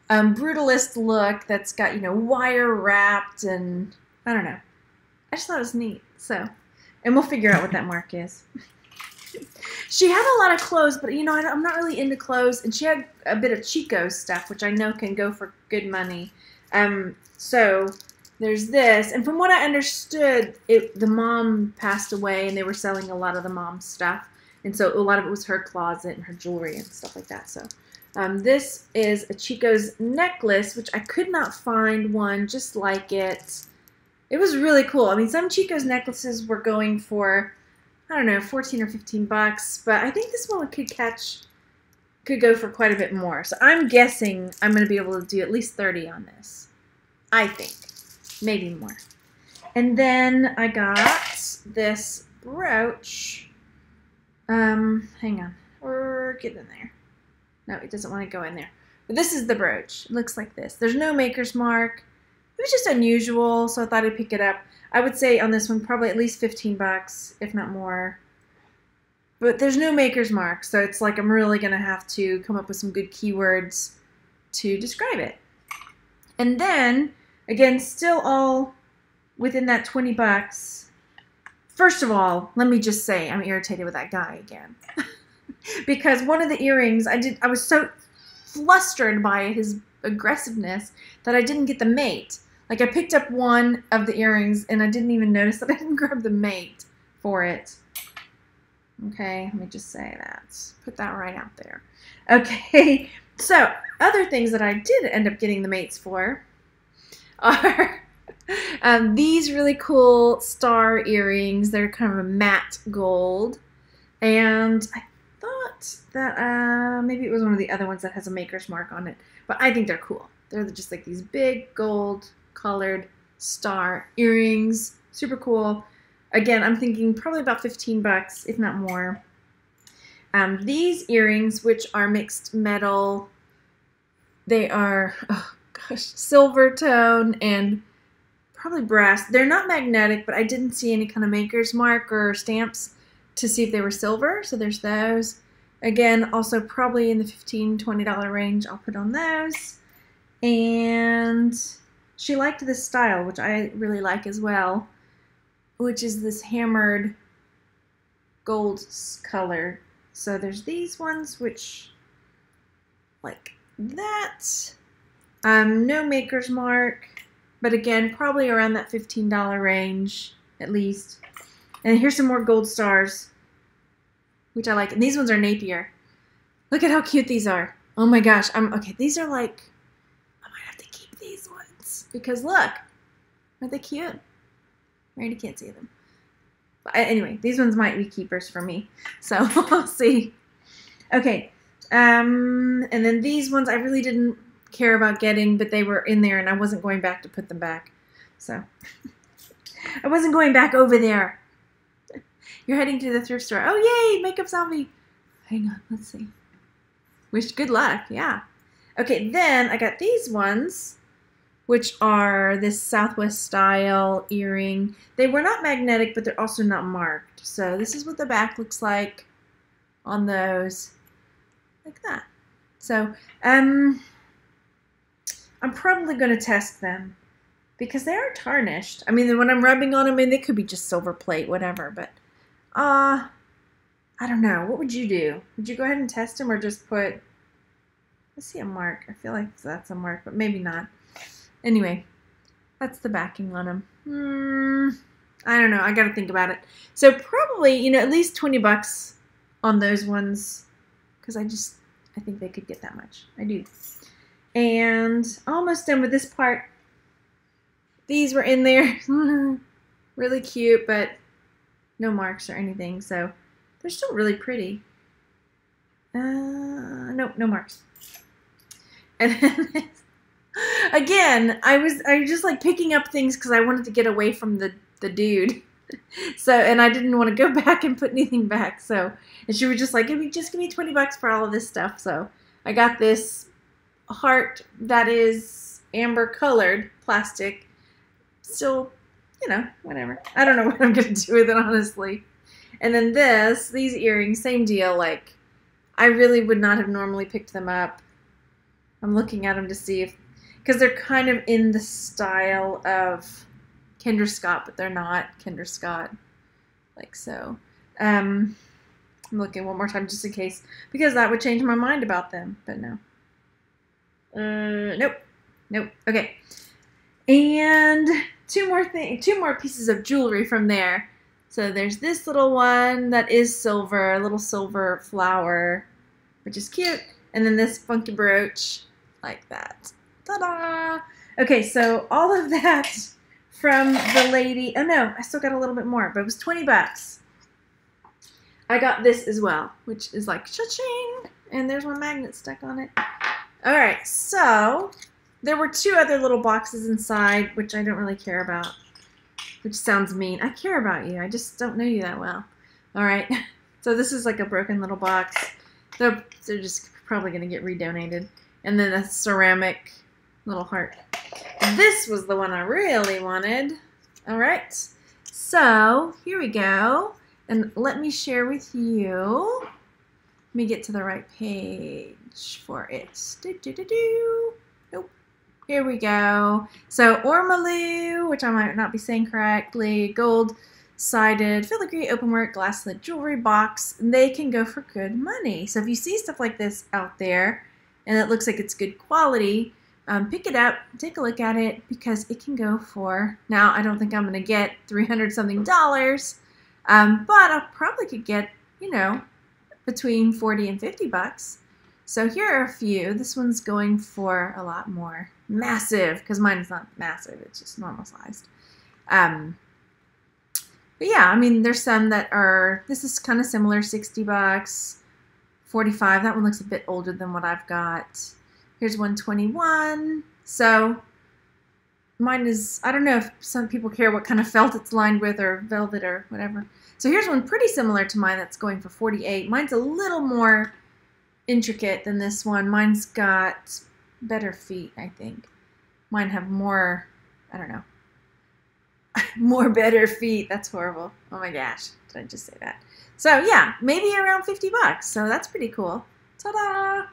brutalist look that's got, you know, wire wrapped and I don't know. I just thought it was neat. So, and we'll figure out what that mark is. She had a lot of clothes, but you know, I'm not really into clothes, and she had a bit of Chico stuff, which I know can go for good money. So there's this, and from what I understood, the mom passed away, and they were selling a lot of the mom's stuff, and so a lot of it was her closet and her jewelry and stuff like that. So this is a Chico's necklace, which I could not find one just like it. It was really cool. I mean, some Chico's necklaces were going for, I don't know, 14 or 15 bucks, but I think this one could go for quite a bit more. So I'm guessing I'm going to be able to do at least 30 on this. I think. Maybe more. And then I got this brooch. Hang on. Or get in there. No, it doesn't want to go in there. But this is the brooch. It looks like this. There's no maker's mark. It was just unusual, so I thought I'd pick it up. I would say on this one probably at least 15 bucks, if not more. But there's no maker's mark, so it's like I'm really going to have to come up with some good keywords to describe it. And then, again, still all within that 20 bucks. First of all, let me just say I'm irritated with that guy again. Because one of the earrings, I was so flustered by his aggressiveness that I didn't get the mate. Like I picked up one of the earrings and I didn't even notice that I didn't grab the mate for it. Okay, let me just say that. Put that right out there. Okay, so other things that I did end up getting the mates for are these really cool star earrings. They're kind of a matte gold. And I thought that maybe it was one of the other ones that has a maker's mark on it. But I think they're cool. They're just like these big gold colored star earrings. Super cool. Again, I'm thinking probably about 15 bucks, if not more. These earrings, which are mixed metal, they are, oh gosh, silver tone and probably brass. They're not magnetic, but I didn't see any kind of maker's mark or stamps to see if they were silver, so there's those. Again, also probably in the $15, $20 range, I'll put on those. And she liked this style, which I really like as well, which is this hammered gold color. So there's these ones, which like that. No maker's mark, but again, probably around that $15 range at least. And here's some more gold stars, which I like. And these ones are Napier. Look at how cute these are. Oh my gosh. Okay, these are like, I might have to keep these ones. Because look, aren't they cute? Randy can't see them. But anyway, these ones might be keepers for me. So we'll see. Okay. And then these ones I really didn't care about getting, but they were in there and I wasn't going back to put them back. So I wasn't going back over there. You're heading to the thrift store. Oh, yay, makeup zombie. Hang on, let's see. Wish good luck, yeah. Okay, then I got these ones, which are this Southwest style earring. They were not magnetic, but they're also not marked. So this is what the back looks like on those, like that. So I'm probably going to test them because they are tarnished. I mean, when I'm rubbing on them, I mean, they could be just silver plate, whatever, but I don't know. What would you do? Would you go ahead and test them or just put, let's see, a mark. I feel like that's a mark, but maybe not. Anyway, that's the backing on them. I don't know. I got to think about it. So probably, you know, at least 20 bucks on those ones because I think they could get that much. I do. And almost done with this part. These were in there. Really cute, but no marks or anything, so they're still really pretty. Nope, no marks. And then, again, I was just like picking up things because I wanted to get away from the dude. So, and I didn't want to go back and put anything back. So, and she was just like, just give me 20 bucks for all of this stuff. So I got this heart that is amber colored plastic. Still, you know, whatever. I don't know what I'm going to do with it, honestly. And then these earrings, same deal. Like, I really would not have normally picked them up. I'm looking at them to see if, because they're kind of in the style of Kendra Scott, but they're not Kendra Scott. Like so. I'm looking one more time just in case, because that would change my mind about them, but no. Nope. Okay. And two more pieces of jewelry from there. So there's this little one that is silver, a little silver flower, which is cute. And then this funky brooch, like that. Ta-da! Okay, so all of that from the lady. Oh no, I still got a little bit more, but it was 20 bucks. I got this as well, which is like cha-ching, and there's my magnet stuck on it. All right, so there were 2 other little boxes inside, which I don't really care about, which sounds mean. I care about you. I just don't know you that well. All right, so this is like a broken little box. They're just probably going to get redonated. And then a ceramic little heart. This was the one I really wanted. All right, so here we go. And let me share with you. Let me get to the right page for it. Nope. Here we go. So ormolu, which I might not be saying correctly, gold-sided, filigree openwork glass lid jewelry box. They can go for good money. So if you see stuff like this out there and it looks like it's good quality, pick it up, take a look at it, because it can go for, now I don't think I'm going to get $300-something, but I probably could get, you know, between 40 and 50 bucks. So here are a few. This one's going for a lot more. Massive, because mine is not massive, it's just normal sized. But yeah, I mean, there's some that are, this is kind of similar, 60 bucks, 45. That one looks a bit older than what I've got. Here's 121. So mine is, I don't know if some people care what kind of felt it's lined with or velvet or whatever. So here's one pretty similar to mine that's going for 48. Mine's a little more intricate than this one. Mine's got better feet, I think. Mine have more, I don't know, more better feet. That's horrible. Oh my gosh, did I just say that? So yeah, maybe around 50 bucks. So that's pretty cool. Ta-da!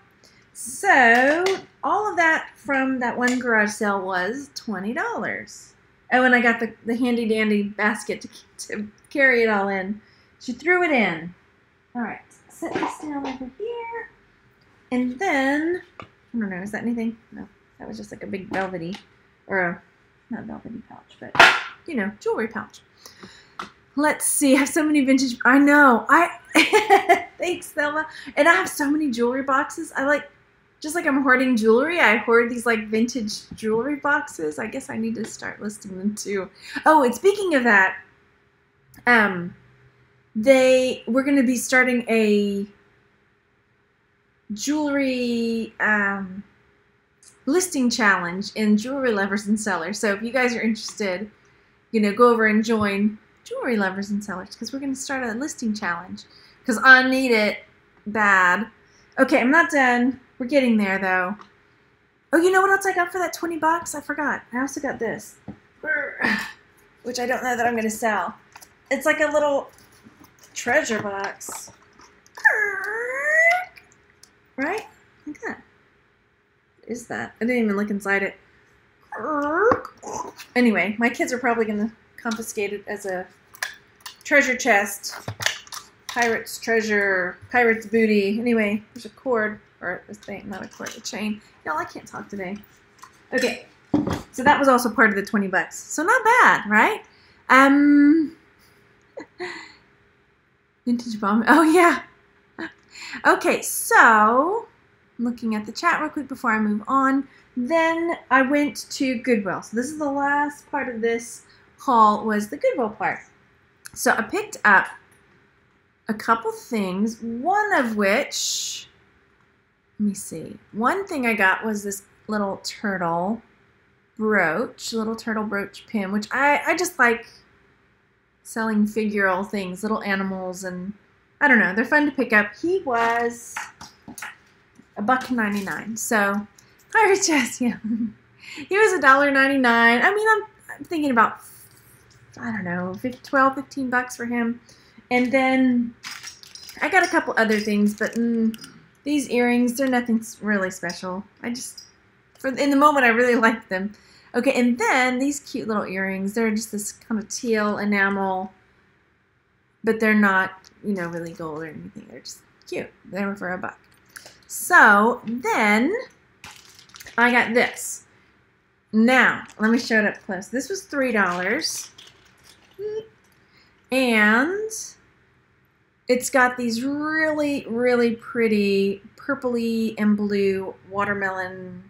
So all of that from that one garage sale was $20. Oh, and I got the handy dandy basket to carry it all in. She threw it in. All right, set this down over here. And then, I don't know, is that anything? No, that was just like a big velvety, or a, not velvety pouch, but, you know, jewelry pouch. Let's see, I have so many vintage, I know, thanks, Thelma. And I have so many jewelry boxes. I like, just like I'm hoarding jewelry, I hoard these like vintage jewelry boxes. I guess I need to start listing them too. Oh, and speaking of that, we're going to be starting a jewelry listing challenge in Jewelry Lovers and Sellers. So if you guys are interested, you know, go over and join Jewelry Lovers and Sellers, because we're going to start a listing challenge, because I need it bad. Okay, I'm not done. We're getting there though. Oh, you know what else I got for that 20 bucks? I forgot. I also got this, which I don't know that I'm going to sell. It's like a little treasure box. Right? Like that. What is that? I didn't even look inside it. Anyway, my kids are probably going to confiscate it as a treasure chest. Pirate's treasure. Pirate's booty. Anyway, there's a cord. Or this thing, not a cord, a chain. Y'all, I can't talk today. Okay. So that was also part of the 20 bucks. So not bad, right? Vintage bomb. Oh, yeah. Okay, so I'm looking at the chat real quick before I move on. Then I went to Goodwill. So this is the last part of this haul, was the Goodwill part. So I picked up a couple things, one of which, let me see. One thing I got was this little turtle brooch, little turtle brooch pin, which I just like selling figural things, little animals, and I don't know, they're fun to pick up. He was $1.99. So pirate chest, yeah. He was $1.99. I mean, I'm thinking about, I don't know, 12, 15 bucks for him. And then I got a couple other things, but these earrings, they're nothing really special. I just, in the moment, I really liked them. Okay, and then these cute little earrings, they're just this kind of teal enamel, but they're not, you know, really gold or anything. They're just cute. They were for $1. So then I got this. Now, let me show it up close. This was $3. And it's got these really, really pretty purpley and blue watermelon.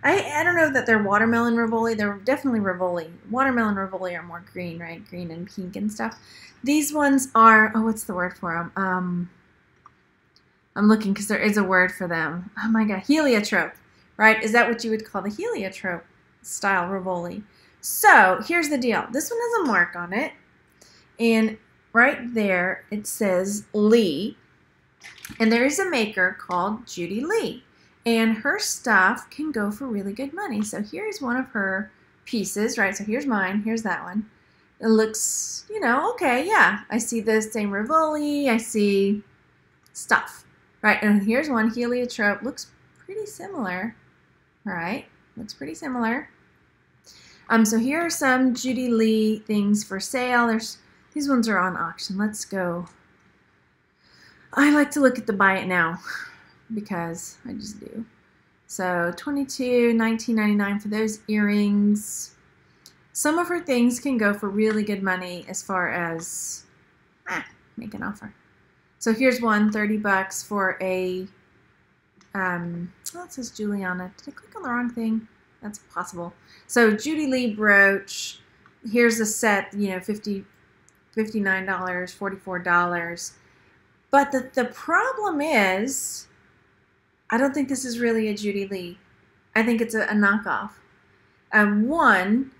I don't know that they're watermelon Rivoli. They're definitely Rivoli. Watermelon Rivoli are more green, right? Green and pink and stuff. These ones are, oh, what's the word for them? I'm looking because there is a word for them. Oh my God, heliotrope, right? Is that what you would call the heliotrope style Rivoli? So here's the deal. This one has a mark on it. And right there it says Lee. And there is a maker called Judy Lee. And her stuff can go for really good money. So here's one of her pieces, right? So here's mine. Here's that one. It looks, you know, okay, yeah. I see the same Rivoli. I see stuff, right? And here's one, heliotrope. Looks pretty similar, right? Looks pretty similar. So here are some Judy Lee things for sale. These ones are on auction. Let's go. I like to look at the buy it now, because I just do. So $22, $19.99 for those earrings. Some of her things can go for really good money as far as make an offer. So here's one, $30 for a, oh, it says Juliana. Did I click on the wrong thing? That's possible. So Judy Lee brooch. Here's a set, you know, $59, $44. But the problem is, I don't think this is really a Judy Lee. I think it's a knockoff. One,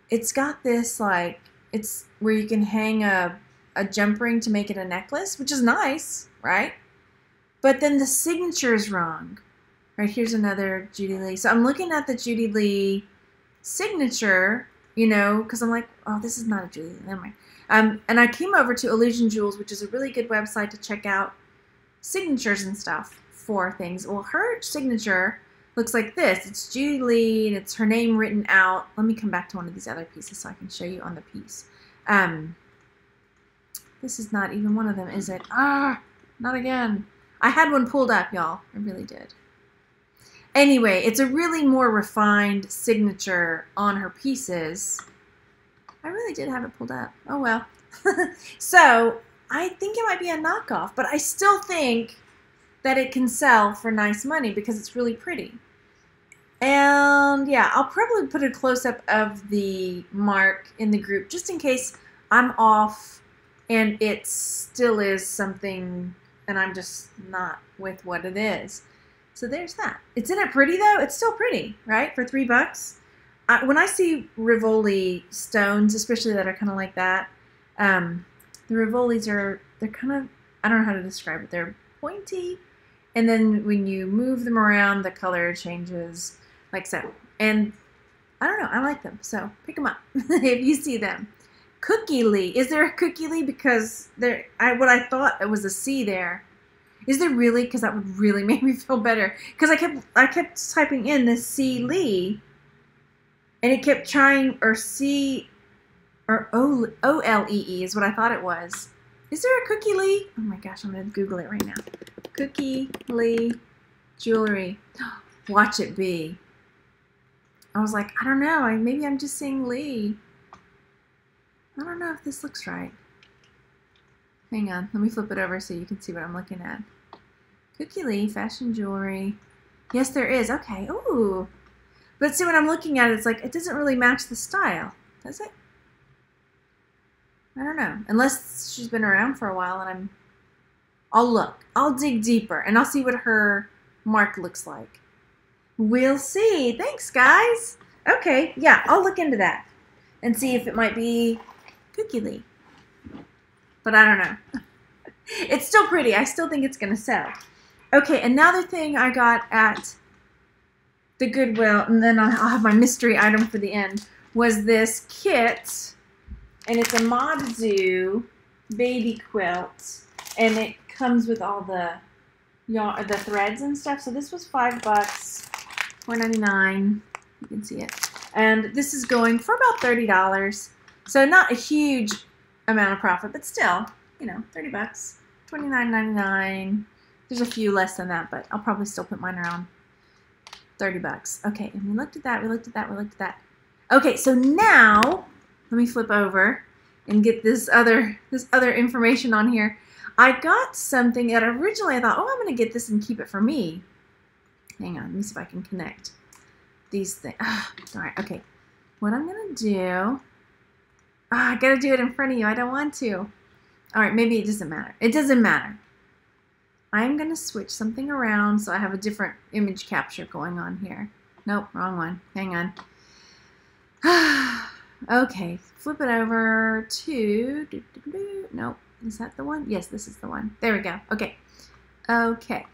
it's got this, like, it's where you can hang a jump ring to make it a necklace, which is nice, right? But then the signature is wrong. Right, here's another Judy Lee. So I'm looking at the Judy Lee signature, you know, because I'm like, oh, this is not a Judy Lee. Never mind. And I came over to Illusion Jewels, which is a really good website to check out signatures and stuff for things. Well, her signature looks like this. It's Judy Lee, and it's her name written out. Let me come back to one of these other pieces so I can show you on the piece. This is not even one of them, is it? Ah, not again. I had one pulled up, y'all. I really did. Anyway, it's a really more refined signature on her pieces. I really did have it pulled up. Oh, well. So, I think it might be a knockoff, but I still think that it can sell for nice money because it's really pretty. And, yeah, I'll probably put a close-up of the mark in the group just in case I'm off and it still is something and I'm just not with what it is. So there's that. Isn't it pretty, though? It's still pretty, right? For $3. When I see Rivoli stones, especially that are kind of like that, the Rivolis they're kind of, I don't know how to describe it. They're pointy, and then when you move them around, the color changes like so. And I don't know, I like them, so pick them up if you see them. Cookie Lee. Is there a Cookie Lee? Because what I thought it was a C there. Is there really? Because that would really make me feel better. Because I kept typing in this C Lee, and it kept trying, or C, or O-L-E-E is what I thought it was. Is there a Cookie Lee? Oh my gosh, I'm going to Google it right now. Cookie Lee jewelry. Watch it be. I was like, I don't know. Maybe I'm just saying Lee. I don't know if this looks right. Hang on. Let me flip it over so you can see what I'm looking at. Cookie Lee, fashion jewelry. Yes, there is. Okay. Ooh. But see, when I'm looking at it, it's like, it doesn't really match the style. Does it? I don't know. Unless she's been around for a while and I'll look. I'll dig deeper and I'll see what her mark looks like. We'll see. Thanks, guys. Okay. Yeah, I'll look into that and see if it might be Cookie Lee. But I don't know. It's still pretty. I still think it's going to sell. Okay, another thing I got at the Goodwill, and then I'll have my mystery item for the end, was this kit. And it's a Modzu baby quilt. And it comes with all the threads and stuff. So this was $5, $4.99. You can see it. And this is going for about $30. So not a huge amount of profit, but still, you know, $30, $29.99. There's a few less than that, but I'll probably still put mine around $30. Okay, and we looked at that, we looked at that, we looked at that. Okay, so now let me flip over and get this other information on here. I got something that originally I thought, oh, I'm gonna get this and keep it for me. Hang on, let me see if I can connect. these things. Oh, darn. Okay. What I'm going to do... I got to do it in front of you. I don't want to. All right. Maybe it doesn't matter. It doesn't matter. I'm going to switch something around so I have a different image capture going on here. Nope. Wrong one. Hang on. Okay. Flip it over to... Nope. Is that the one? Yes, this is the one. There we go. Okay. Okay.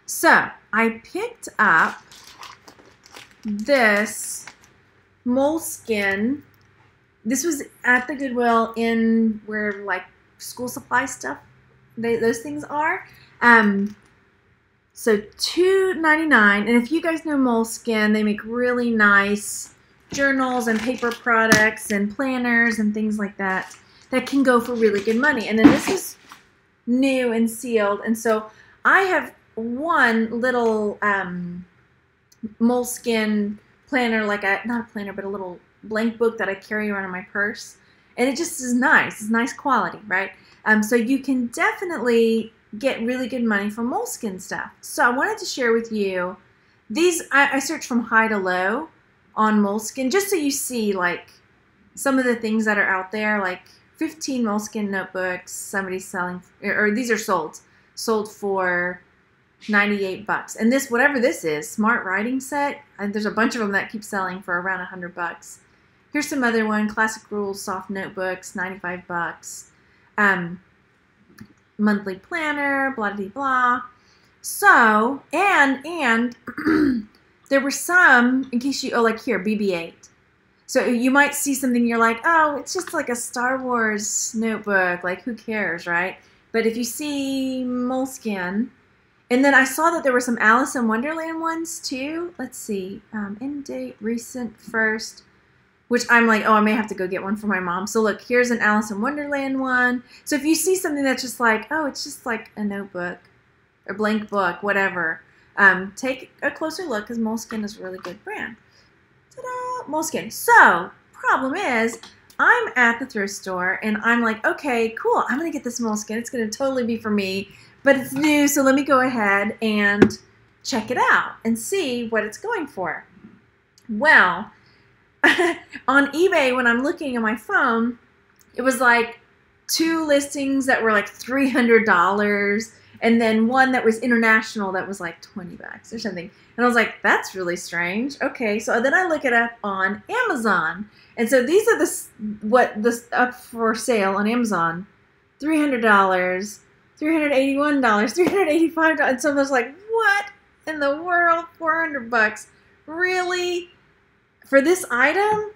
So, I picked up this moleskin. This was at the Goodwill in where, like, school supply stuff, those things are. So $2.99. And if you guys know Moleskin, they make really nice journals and paper products and planners and things like that that can go for really good money. And then this is new and sealed. And so I have one little Moleskin planner, like not a planner, but a little blank book that I carry around in my purse. And it just is nice. It's nice quality, right? So you can definitely get really good money from Moleskin stuff. So I wanted to share with you these. I searched from high to low on Moleskin just so you see like some of the things that are out there, like 15 Moleskin notebooks somebody's selling, or these are sold for $98. And this, whatever this is, smart writing set, and there's a bunch of them that keep selling for around $100. Here's some other one, classic rules soft notebooks, $95. Monthly planner, blah blah blah. So, and there were some, in case you, like here, BB-8. So you might see something, you're like, oh, it's just like a Star Wars notebook, like who cares, right? But if you see Moleskin, and then I saw that there were some Alice in Wonderland ones too. Let's see, end date, recent, first, which I'm like, oh, I may have to go get one for my mom. So look, here's an Alice in Wonderland one. So if you see something that's just like, oh, it's just like a notebook or blank book, whatever, take a closer look because Moleskin is a really good brand. Ta-da! Moleskin. So, problem is, I'm at the thrift store and I'm like, okay, cool, I'm going to get this Moleskin. It's going to totally be for me, but it's new, so let me go ahead and check it out and see what it's going for. Well, on eBay, when I'm looking at my phone, it was like 2 listings that were like $300 and then one that was international that was like $20 or something. And I was like, that's really strange. Okay, so then I look it up on Amazon. And so these are the up for sale on Amazon. $300, $381, $385. And so I was like, what in the world? $400? Really? For this item?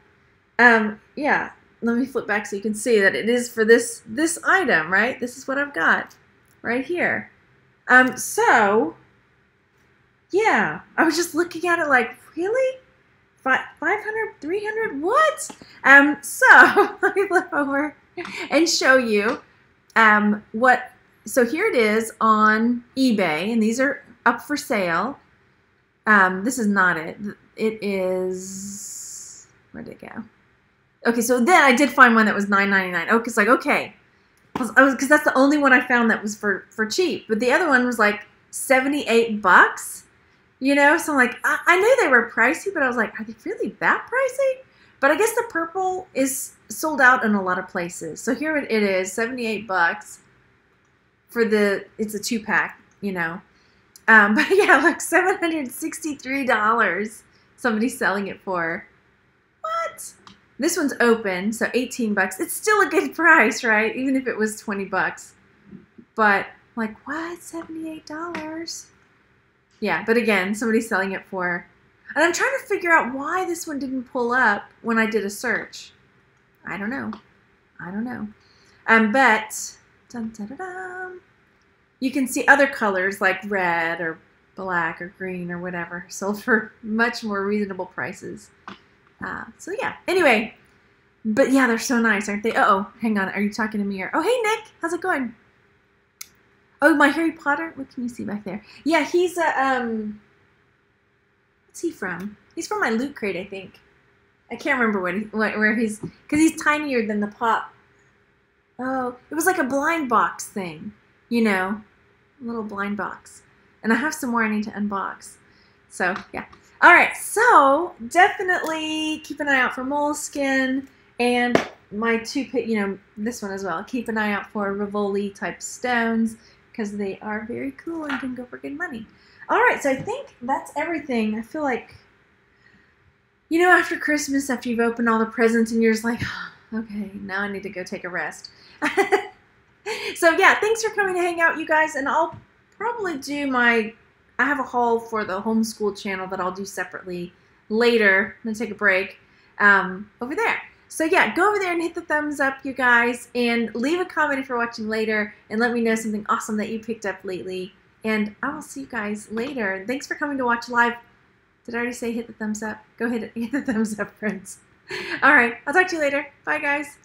Yeah. Let me flip back so you can see that it is for this item, right? This is what I've got right here. So, yeah, I was just looking at it like, really? 500, 300, what? So let me flip over and show you so here it is on eBay, and these are up for sale. This is not it. It is, where'd it go? Okay, so then I did find one that was $9.99. Oh, it's like, okay. Because that's the only one I found that was for cheap. But the other one was like $78. You know, so I'm like, I knew they were pricey, but I was like, are they really that pricey? But I guess the purple is sold out in a lot of places. So here it is, $78 for it's a 2-pack, you know. But yeah, like $763 somebody's selling it for. What? This one's open, so $18. It's still a good price, right? Even if it was $20. But like, what? $78? Yeah, but again, somebody's selling it for. And I'm trying to figure out why this one didn't pull up when I did a search. I don't know. But dun, dun, dun, dun, you can see other colors like red or black or green or whatever sold for much more reasonable prices. So yeah, anyway, but yeah, they're so nice, aren't they? Uh-oh, hang on, are you talking to me? Or, oh, hey, Nick, how's it going? Oh, my Harry Potter, what can you see back there? Yeah, he's a, what's he from? He's from my Loot Crate, I think. I can't remember where he's, because he's tinier than the Pop. Oh, it was like a blind box thing, you know, a little blind box. And I have some more I need to unbox. So, yeah. All right, so definitely keep an eye out for moleskin and my this one as well. Keep an eye out for Rivoli type stones because they are very cool and can go for good money. All right, so I think that's everything. I feel like, after Christmas, after you've opened all the presents and you're just like, okay, now I need to go take a rest. So yeah, thanks for coming to hang out, you guys, and I'll probably do I have a haul for the homeschool channel that I'll do separately later. I'm going to take a break over there. So yeah, go over there and hit the thumbs up, you guys, and leave a comment if you're watching later, and let me know something awesome that you picked up lately. And I will see you guys later. Thanks for coming to watch live. Did I already say hit the thumbs up? Go hit the thumbs up, friends. All right, I'll talk to you later. Bye, guys.